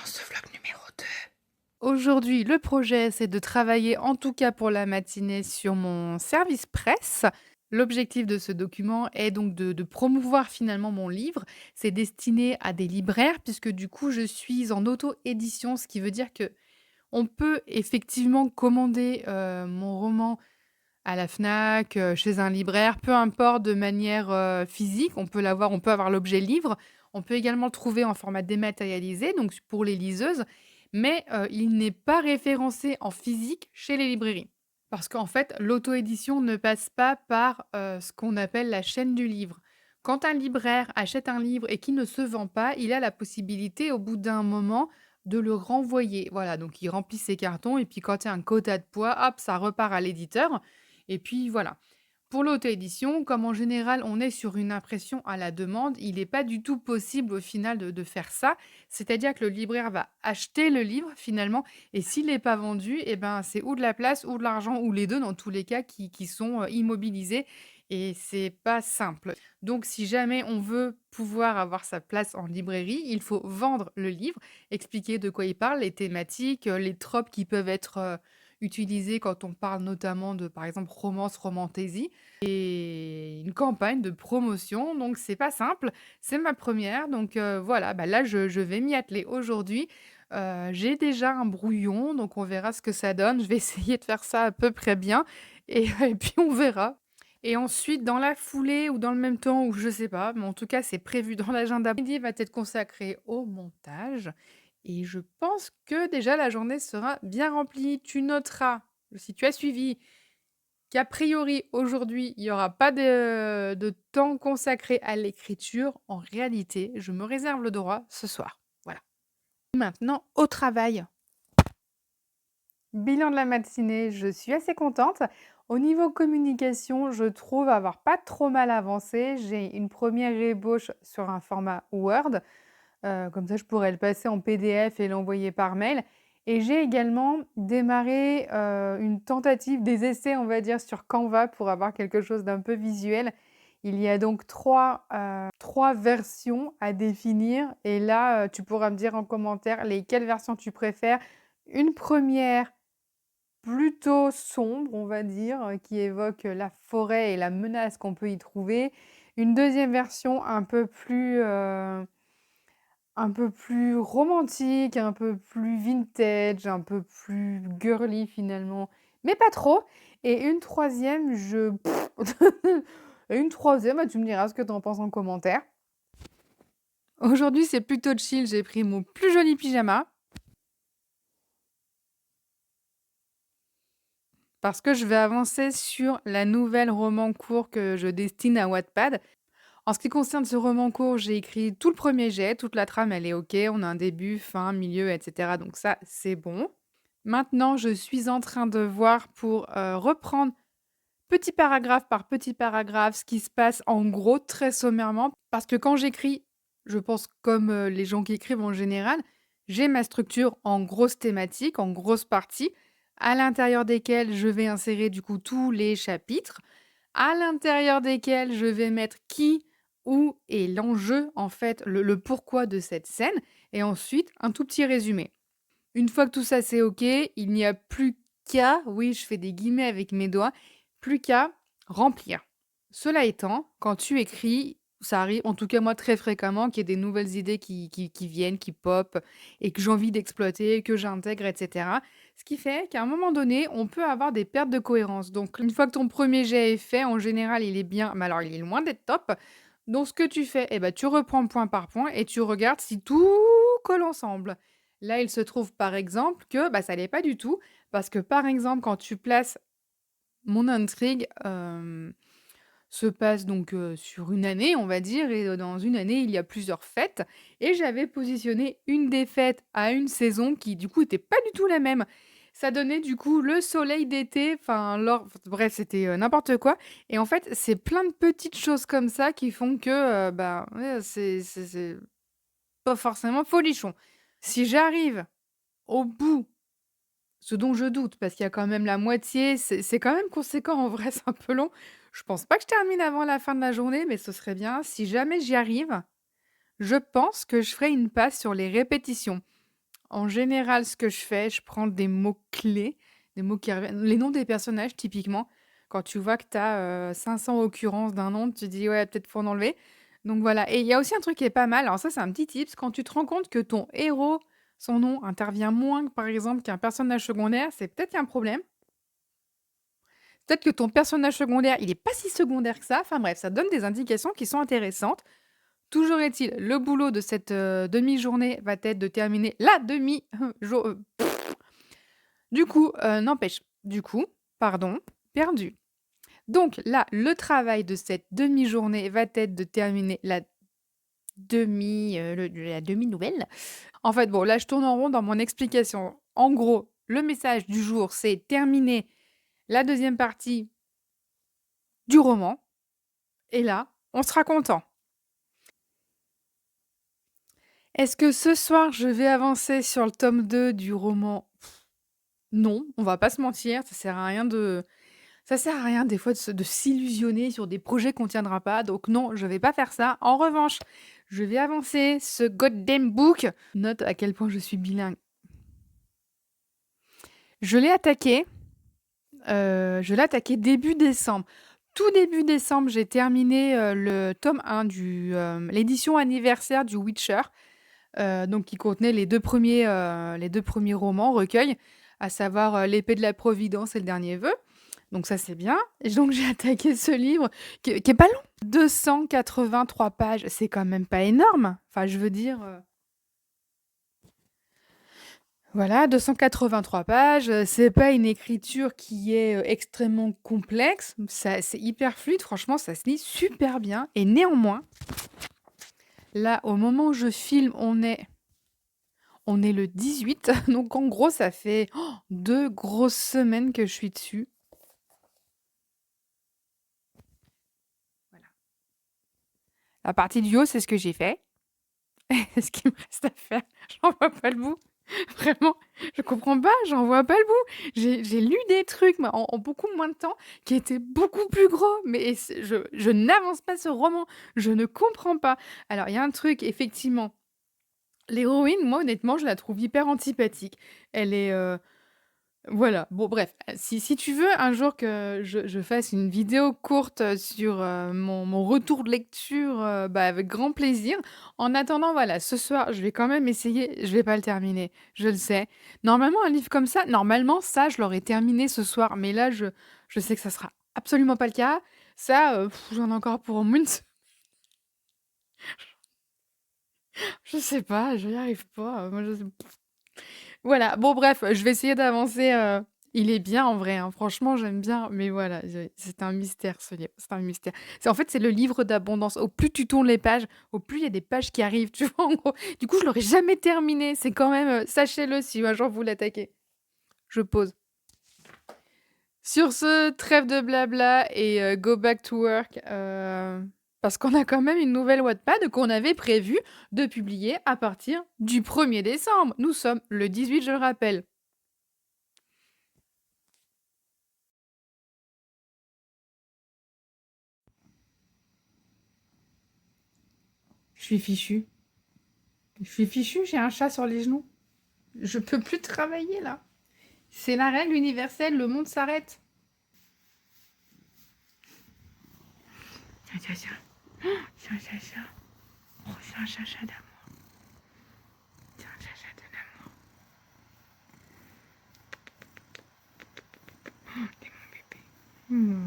dans ce vlog numéro 2. Aujourd'hui, le projet, c'est de travailler, en tout cas pour la matinée, sur mon service presse. L'objectif de ce document est donc de promouvoir finalement mon livre. C'est destiné à des libraires, puisque du coup, je suis en auto-édition, ce qui veut dire que on peut effectivement commander mon roman à la Fnac, chez un libraire, peu importe, de manière physique. On peut avoir l'objet livre. On peut également le trouver en format dématérialisé, donc pour les liseuses, mais il n'est pas référencé en physique chez les librairies. Parce qu'en fait, l'auto-édition ne passe pas par ce qu'on appelle la chaîne du livre. Quand un libraire achète un livre et qui ne se vend pas, il a la possibilité, au bout d'un moment, de le renvoyer. Voilà, donc il remplit ses cartons et puis quand il y a un quota de poids, hop, ça repart à l'éditeur. Et puis voilà. Pour l'auto-édition, comme en général on est sur une impression à la demande, il n'est pas du tout possible au final de faire ça. C'est-à-dire que le libraire va acheter le livre finalement, et s'il n'est pas vendu, eh ben, c'est ou de la place ou de l'argent, ou les deux dans tous les cas qui sont immobilisés, et c'est pas simple. Donc si jamais on veut pouvoir avoir sa place en librairie, il faut vendre le livre, expliquer de quoi il parle, les thématiques, les tropes qui peuvent être utilisés quand on parle notamment de, par exemple, romance, romantaisie, et une campagne de promotion, donc c'est pas simple. C'est ma première, donc voilà, bah, là je vais m'y atteler aujourd'hui. J'ai déjà un brouillon, donc on verra ce que ça donne. Je vais essayer de faire ça à peu près bien, et et puis on verra. Et ensuite, dans la foulée ou dans le même temps, ou je sais pas, mais en tout cas, c'est prévu dans l'agenda, midi va être consacré au montage, et je pense que déjà la journée sera bien remplie. Tu noteras, si tu as suivi, qu'a priori aujourd'hui, il y aura pas de temps consacré à l'écriture. En réalité, je me réserve le droit ce soir. Voilà. Maintenant, au travail. Bilan de la matinée, je suis assez contente. Au niveau communication, je trouve avoir pas trop mal avancé. J'ai une première ébauche sur un format Word. Comme ça, je pourrais le passer en PDF et l'envoyer par mail, et j'ai également démarré une tentative, des essais, on va dire, sur Canva, pour avoir quelque chose d'un peu visuel. Il y a donc trois versions à définir, et là, tu pourras me dire en commentaire lesquelles versions tu préfères. Une première plutôt sombre, on va dire, qui évoque la forêt et la menace qu'on peut y trouver. Une deuxième version un peu plus romantique, un peu plus vintage, un peu plus girly finalement, mais pas trop. Et une troisième, et une troisième, bah, tu me diras ce que tu en penses en commentaire. Aujourd'hui, c'est plutôt chill, j'ai pris mon plus joli pyjama parce que je vais avancer sur la nouvelle roman court que je destine à Wattpad. En ce qui concerne ce roman court, j'ai écrit tout le premier jet, toute la trame, elle est OK, on a un début, fin, milieu, et cetera, donc ça, c'est bon. Maintenant, je suis en train de voir pour, reprendre petit paragraphe par petit paragraphe ce qui se passe en gros, très sommairement. Parce que quand j'écris, je pense comme, les gens qui écrivent en général, j'ai ma structure en grosses thématiques, en grosses parties, à l'intérieur desquelles je vais insérer du coup tous les chapitres, à l'intérieur desquels je vais mettre qui, où et l'enjeu, en fait, le pourquoi de cette scène, et ensuite un tout petit résumé. Une fois que tout ça c'est OK, il n'y a plus qu'à, oui, je fais des guillemets avec mes doigts, plus qu'à remplir. Cela étant, quand tu écris, ça arrive, en tout cas moi très fréquemment, qu'il y ait des nouvelles idées qui viennent, qui pop, et que j'ai envie d'exploiter, que j'intègre, etc. Ce qui fait qu'à un moment donné, on peut avoir des pertes de cohérence. Donc une fois que ton premier jet est fait, en général il est bien, mais alors il est loin d'être top. Donc ce que tu fais, eh ben, tu reprends point par point et tu regardes si tout colle ensemble. Là, il se trouve par exemple que bah, ça l'est pas du tout, parce que par exemple, quand tu places mon intrigue, se passe donc sur une année, on va dire, et dans une année, il y a plusieurs fêtes, et j'avais positionné une des fêtes à une saison qui, du coup, était pas du tout la même. Ça donnait, du coup, le soleil d'été, enfin, bref, c'était n'importe quoi. Et en fait, c'est plein de petites choses comme ça qui font que, bah, ouais, c'est pas forcément folichon. Si j'arrive au bout, ce dont je doute, parce qu'il y a quand même la moitié, c'est quand même conséquent en vrai, c'est un peu long. Je pense pas que je termine avant la fin de la journée, mais ce serait bien. Si jamais j'y arrive, je pense que je ferai une passe sur les répétitions. En général, ce que je fais, je prends des mots-clés, des mots qui reviennent les noms des personnages typiquement. Quand tu vois que tu as, 500 occurrences d'un nom, tu te dis: «Ouais, peut-être faut en enlever». Donc voilà et il y a aussi un truc qui est pas mal, alors ça, c'est un petit tips, quand tu te rends compte que ton héros, son nom intervient moins que, par exemple, qu'un personnage secondaire, c'est peut-être qu'il y a un problème. Peut-être que ton personnage secondaire, il est pas si secondaire que ça. Enfin bref, ça donne des indications qui sont intéressantes. Toujours est-il, le boulot de cette, demi-journée va être de terminer la demi jour du coup, n'empêche, du coup, pardon, perdu. Donc là, le travail de cette demi-journée va être de terminer la demi-nouvelle. En fait, bon, là, je tourne en rond dans mon explication. En gros, le message du jour, c'est terminer la deuxième partie du roman et là, on sera content. Est-ce que ce soir, je vais avancer sur le tome 2 du roman? Non, on va pas se mentir, ça sert à rien des fois de s'illusionner sur des projets qu'on tiendra pas, donc non, je vais pas faire ça. En revanche, je vais avancer ce goddamn book. Note à quel point je suis bilingue. Je l'ai attaqué, début décembre. Tout début décembre, j'ai terminé, le tome 1 l'édition anniversaire du Witcher, donc qui contenait les 2 premiers romans, recueils, à savoir, L'épée de la Providence et Le dernier vœu. Donc ça, c'est bien. Et donc j'ai attaqué ce livre qui est pas long. 283 pages, c'est quand même pas énorme. Enfin, je veux dire, voilà, 283 pages, c'est pas une écriture qui est, extrêmement complexe. Ça c'est hyper fluide, franchement, ça se lit super bien et néanmoins, là, au moment où je filme, on est le 18, donc en gros, ça fait 2 grosses semaines que je suis dessus. Voilà. La partie du haut, c'est ce que j'ai fait. Ce qu'il me reste à faire, j'en vois pas le bout. Vraiment, je comprends pas, j'en vois pas le bout. J'ai lu des trucs mais en beaucoup moins de temps qui étaient beaucoup plus gros, mais je n'avance pas ce roman, je ne comprends pas. Alors, il y a un truc, effectivement, l'héroïne, moi, honnêtement, je la trouve hyper antipathique. Elle est, voilà, bon bref, si tu veux un jour que je fasse une vidéo courte, sur, mon retour de lecture, bah, avec grand plaisir. En attendant, voilà, ce soir, je vais quand même essayer, je vais pas le terminer, je le sais. Normalement, un livre comme ça, normalement, ça, je l'aurais terminé ce soir, mais là, je sais que ça sera absolument pas le cas. Ça, j'en ai encore pour au moins une se je sais pas, je n'y arrive pas, moi je sais voilà, bon bref, je vais essayer d'avancer, il est bien en vrai, hein, franchement j'aime bien, mais voilà, c'est un mystère ce livre, c'est un mystère. En fait, c'est le livre d'abondance. Au plus tu tournes les pages, au plus il y a des pages qui arrivent, tu vois? En gros, du coup, je l'aurais jamais terminé. C'est quand même, sachez-le si un jour vous l'attaquez. Je pose. Sur ce, trêve de blabla et go back to work, parce qu'on a quand même une nouvelle Wattpad qu'on avait prévu de publier à partir du 1er décembre. Nous sommes le 18, je le rappelle. Je suis fichue. Je suis fichue, j'ai un chat sur les genoux. Je peux plus travailler là. C'est la règle universelle, le monde s'arrête. Tiens, tiens, tiens. Oh, c'est un chacha. Oh, c'est un chacha d'amour. C'est un chacha de l'amour. Oh, t'es mon bébé.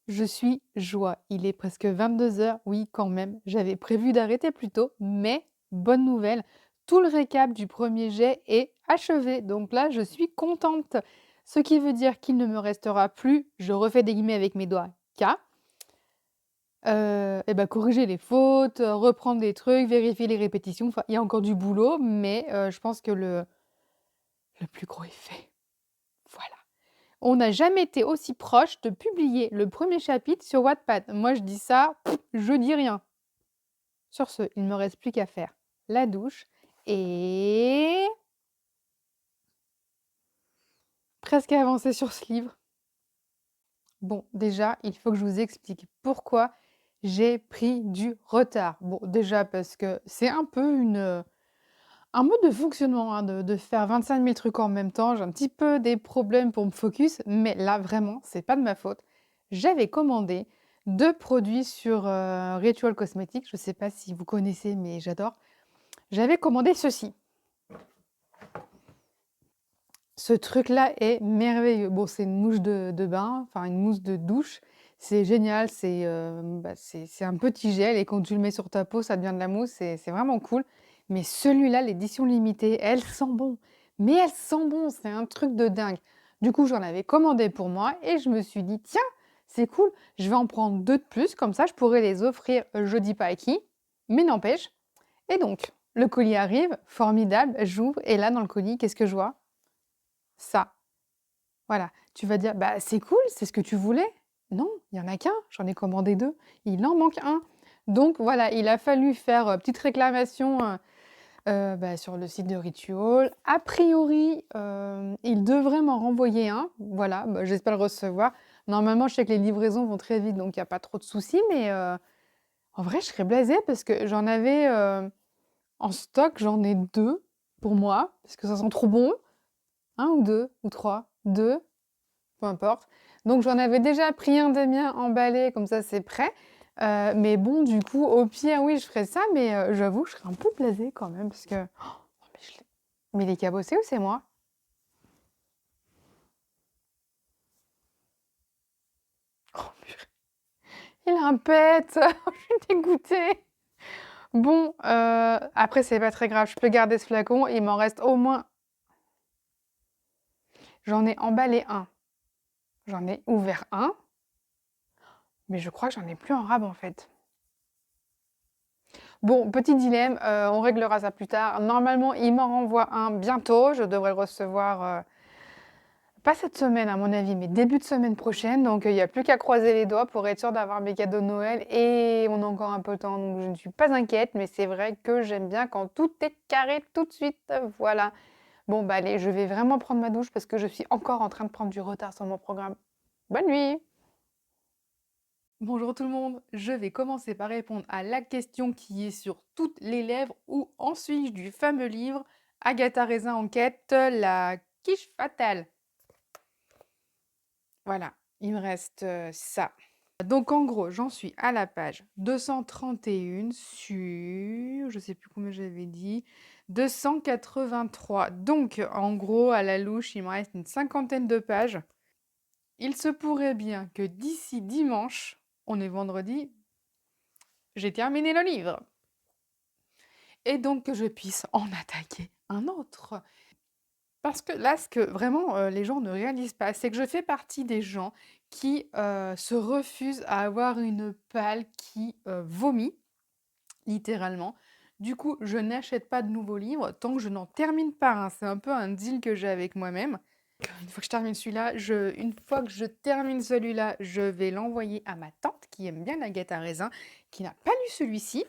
Je suis joie. Il est presque 22 heures. Oui, quand même. J'avais prévu d'arrêter plus tôt, mais bonne nouvelle. Tout le récap du premier jet est achevé. Donc là, je suis contente. Ce qui veut dire qu'il ne me restera plus, je refais des guillemets avec mes doigts, qu'à et bah, corriger les fautes, reprendre des trucs, vérifier les répétitions. Enfin, il y a encore du boulot, mais je pense que le plus gros est fait. Voilà. On n'a jamais été aussi proche de publier le premier chapitre sur Wattpad. Moi, je dis ça, je dis rien. Sur ce, il ne me reste plus qu'à faire la douche et presque à avancer sur ce livre. Bon, déjà, il faut que je vous explique pourquoi j'ai pris du retard. Bon, déjà parce que c'est un peu un mode de fonctionnement, hein, de faire 25 000 trucs en même temps. J'ai un petit peu des problèmes pour me focus, mais là, vraiment, c'est pas de ma faute. J'avais commandé 2 produits sur, Ritual Cosmetics. Je sais pas si vous connaissez, mais j'adore. J'avais commandé ceci. Ce truc-là est merveilleux. Bon, c'est une mousse de bain, enfin une mousse de douche. C'est génial, c'est un petit gel et quand tu le mets sur ta peau, ça devient de la mousse, c'est vraiment cool. Mais celui-là, l'édition limitée, elle sent bon. Mais elle sent bon, c'est un truc de dingue. Du coup, j'en avais commandé pour moi et je me suis dit: «Tiens, c'est cool, je vais en prendre 2 de plus, comme ça je pourrais les offrir, je dis pas à qui, mais n'empêche». Et donc, le colis arrive, formidable, j'ouvre et là, dans le colis, qu'est-ce que je vois? Ça. Voilà, tu vas dire: «Bah, c'est cool, c'est ce que tu voulais». Non, il y en a qu'un, j'en ai commandé 2. Il en manque un. Donc voilà, il a fallu faire, petite réclamation, bah, sur le site de Ritual. A priori, ils devraient m'en renvoyer un. Voilà, bah, j'espère le recevoir. Normalement, je sais que les livraisons vont très vite, donc il y a pas trop de soucis, mais en vrai, je serais blasée parce que j'en avais, en stock, j'en ai 2 pour moi, parce que ça sent trop bon. Un ou 2 ou 3, 2. Peu importe. Donc j'en avais déjà pris un des miens emballé, comme ça c'est prêt. Mais bon, du coup, au pire, oui, je ferais ça, mais j'avoue, je serais un peu blasée quand même parce que oh, mais il est cabossé ou c'est moi? Oh purée, il a un pet! Je suis dégoûtée. Bon, après c'est pas très grave, je peux garder ce flacon, il m'en reste au moins j'en ai emballé un, j'en ai ouvert un, mais je crois que j'en ai plus en rab, en fait. Bon, petit dilemme, on réglera ça plus tard. Normalement, il m'en renvoie un bientôt. Je devrais le recevoir, pas cette semaine à mon avis, mais début de semaine prochaine. Donc, il y a plus qu'à croiser les doigts pour être sûr d'avoir mes cadeaux de Noël et on a encore un peu de temps, donc je ne suis pas inquiète. Mais c'est vrai que j'aime bien quand tout est carré tout de suite, voilà. Bon, bah, allez, je vais vraiment prendre ma douche parce que je suis encore en train de prendre du retard sur mon programme. Bonne nuit! Bonjour tout le monde, je vais commencer par répondre à la question qui est sur toutes les lèvres. Où en suis-je du fameux livre Agatha Raisin enquête, la quiche fatale? Voilà, il me reste ça. Donc en gros, j'en suis à la page 231 sur, je sais plus combien j'avais dit, 283. Donc en gros, à la louche, il me reste une cinquantaine de pages. Il se pourrait bien que d'ici dimanche, on est vendredi, j'ai terminé le livre. Et donc que je puisse en attaquer un autre. Parce que là, ce que vraiment les gens ne réalisent pas, c'est que je fais partie des gens qui se refusent à avoir une palle qui vomit, littéralement. Du coup, je n'achète pas de nouveaux livres tant que je n'en termine pas un. C'est un peu un deal que j'ai avec moi-même. Une fois que je termine celui-là, une fois que je termine celui-là, je vais l'envoyer à ma tante qui aime bien la gâte à raisin, qui n'a pas lu celui-ci.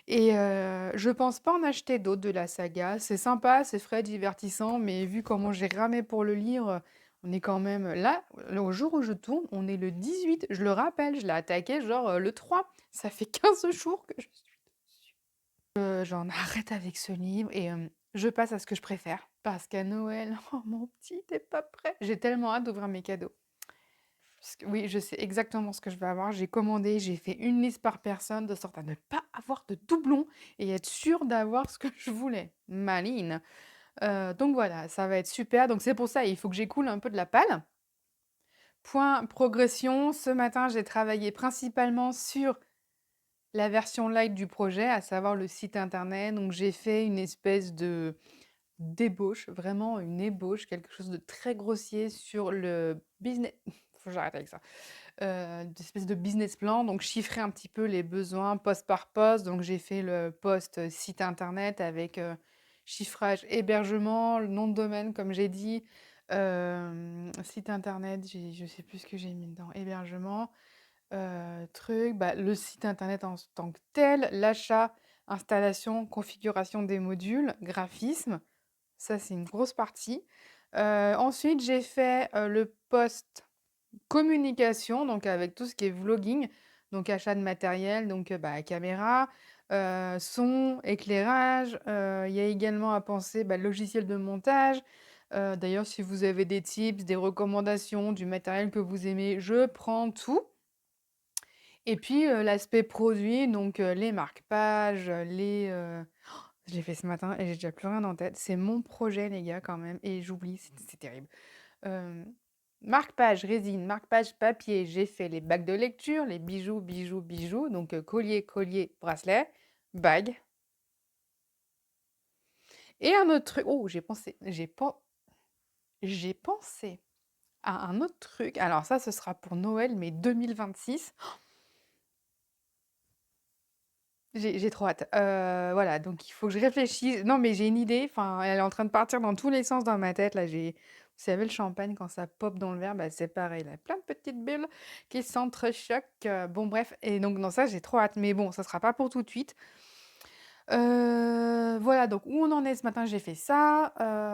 Et je pense pas en acheter d'autres de la saga. C'est sympa, c'est frais, divertissant, mais vu comment j'ai ramé pour le lire, on est quand même là, au jour où je tourne, on est le 18. Je le rappelle, je l'ai attaqué genre, le 3. Ça fait 15 jours que je suis dessus. J'en arrête avec ce livre et je passe à ce que je préfère. Parce qu'à Noël, oh mon petit, tu pas prêt? J'ai tellement hâte d'ouvrir mes cadeaux. Parce que oui, je sais exactement ce que je vais avoir. J'ai commandé, j'ai fait une liste par personne de sorte à ne pas avoir de doublons et être sûre d'avoir ce que je voulais. Maline. Donc voilà, ça va être super. Donc c'est pour ça, il faut que j'écoule un peu de la palle. Point progression, ce matin, j'ai travaillé principalement sur la version light du projet, à savoir le site internet. Donc j'ai fait une espèce de d'ébauche, vraiment une ébauche, quelque chose de très grossier sur le business. Faut que j'arrête avec ça. D'espèce de business plan, donc chiffrer un petit peu les besoins poste par poste. Donc j'ai fait le poste site internet avec chiffrage, hébergement, le nom de domaine, comme j'ai dit. Site internet, je sais plus ce que j'ai mis dedans. Hébergement, truc, bah, le site internet en tant que tel, l'achat, installation, configuration des modules, graphisme. Ça, c'est une grosse partie. Ensuite, j'ai fait le post communication, donc avec tout ce qui est vlogging. Donc achat de matériel, donc bah, caméra, son, éclairage, il y a également à penser, bah, logiciel de montage. D'ailleurs, si vous avez des tips, des recommandations, du matériel que vous aimez, je prends tout. Et puis, l'aspect produit, donc les marque-pages, je l'ai fait ce matin et j'ai déjà plus rien en tête. C'est mon projet, les gars, quand même, et j'oublie, c'est terrible. Hem, Marque-page résine, marque-page papier, j'ai fait les bacs de lecture, les bijoux, bijoux, bijoux, donc collier, collier, bracelet, bague. Et un autre truc, oh, j'ai pensé à un autre truc. Alors ça, ce sera pour Noël, mais 2026. J'ai trop hâte. Voilà, donc il faut que je réfléchisse. Non, mais j'ai une idée, enfin, elle est en train de partir dans tous les sens dans ma tête, là, vous savez, le champagne, quand ça pop dans le verre, bah, c'est pareil, là, plein de petites bulles qui s'entrechoquent, bon bref, et donc dans ça, j'ai trop hâte, mais bon, ça sera pas pour tout de suite. Voilà, donc où on en est ce matin, j'ai fait ça,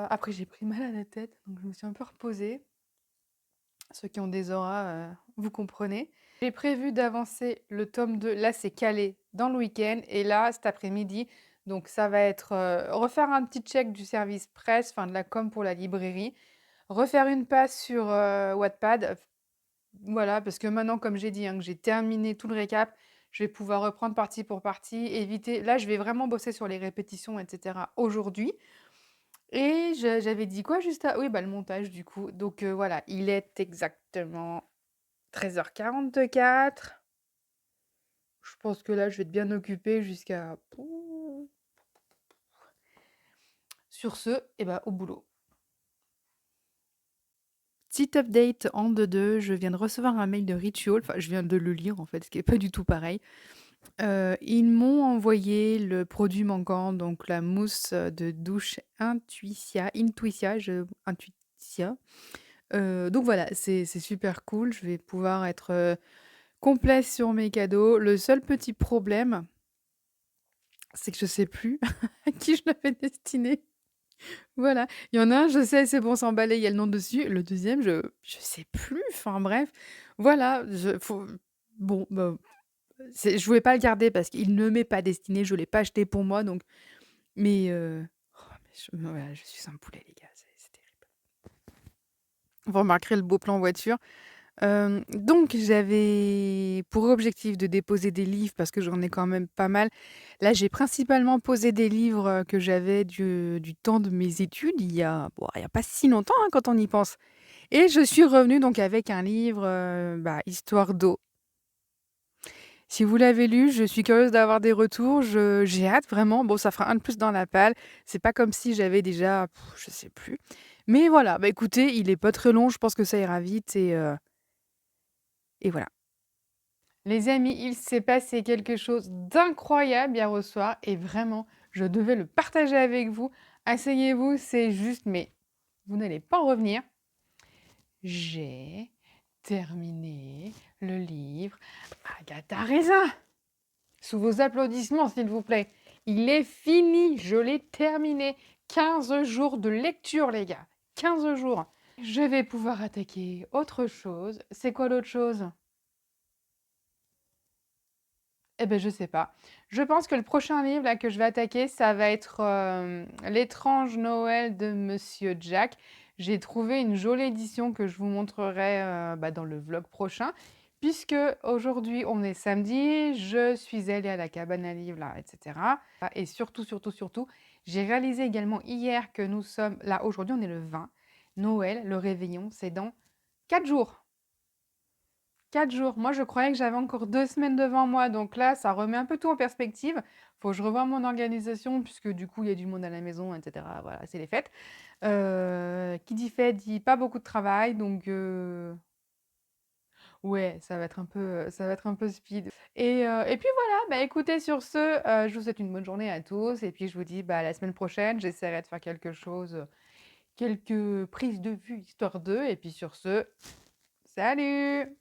après j'ai pris mal à la tête, donc je me suis un peu reposée. Ceux qui ont des auras, vous comprenez. J'ai prévu d'avancer le tome 2. Là, c'est calé dans le week-end et là, cet après-midi, donc ça va être, refaire un petit check du service presse, enfin de la com pour la librairie, refaire une passe sur, Wattpad, voilà, parce que maintenant, comme j'ai dit, hein, que j'ai terminé tout le récap, je vais pouvoir reprendre partie pour partie, éviter là, je vais vraiment bosser sur les répétitions et cetera aujourd'hui. Et j'avais dit quoi juste à oui, bah, le montage du coup. Donc voilà, il est exactement 13h44. Je pense que là, je vais être bien occupée jusqu'à sur ce, et bah, au boulot. Petit update en 2-2, je viens de recevoir un mail de Ritual, enfin je viens de le lire en fait, ce qui est pas du tout pareil. Ils m'ont envoyé le produit manquant, donc la mousse, de douche Intuitia. Donc voilà, c'est super cool, je vais pouvoir être, complète sur mes cadeaux. Le seul petit problème, c'est que je sais plus à qui je l'avais destiné. Voilà, il y en a un, je sais, c'est bon, c'est emballé, il y a le nom dessus. Le deuxième, je sais plus, enfin bref. Voilà, bon, bah, je voulais pas le garder parce qu'il ne m'est pas destiné, je l'ai pas acheté pour moi, donc mais mais voilà, je suis un poulet, les gars, c'est terrible. Vous remarquerez le beau plan voiture. Donc j'avais pour objectif de déposer des livres parce que j'en ai quand même pas mal. Là, j'ai principalement posé des livres, que j'avais du temps de mes études, il y a pas si longtemps, hein, quand on y pense. Et je suis revenue donc avec un livre, bah, Histoire d'eau. Si vous l'avez lu, je suis curieuse d'avoir des retours, j'ai hâte vraiment. Bon, ça fera un de plus dans la palle. C'est pas comme si j'avais déjà, je sais plus. Mais voilà, bah, écoutez, il est pas très long, je pense que ça ira vite et voilà. Les amis, il s'est passé quelque chose d'incroyable hier au soir et vraiment, je devais le partager avec vous. Asseyez-vous, c'est juste, mais vous n'allez pas en revenir. J'ai terminé le livre Agatha Raisin. Sous vos applaudissements, s'il vous plaît. Il est fini, je l'ai terminé. 15 jours de lecture, les gars. 15 jours. Je vais pouvoir attaquer autre chose. C'est quoi l'autre chose? Eh ben, je sais pas. Je pense que le prochain livre là que je vais attaquer, ça va être L'étrange Noël de Monsieur Jack. J'ai trouvé une jolie édition que je vous montrerai bah, dans le vlog prochain. Puisque aujourd'hui on est samedi, je suis allée à la cabane à livres là, etc. Et surtout, surtout, surtout, j'ai réalisé également hier que nous sommes là, aujourd'hui on est le 20. Noël, le réveillon, c'est dans 4 jours. 4 jours. Moi, je croyais que j'avais encore 2 semaines devant moi, donc là, ça remet un peu tout en perspective. Faut que je revoie mon organisation puisque du coup, il y a du monde à la maison et cetera. Voilà, c'est les fêtes. Qui dit fête dit pas beaucoup de travail, donc ouais, ça va être un peu speed et puis voilà, bah, écoutez sur ce, je vous souhaite une bonne journée à tous et puis je vous dis, bah, à la semaine prochaine. J'essaierai de faire quelque chose, quelques prises de vue histoire d'eux et puis sur ce, salut!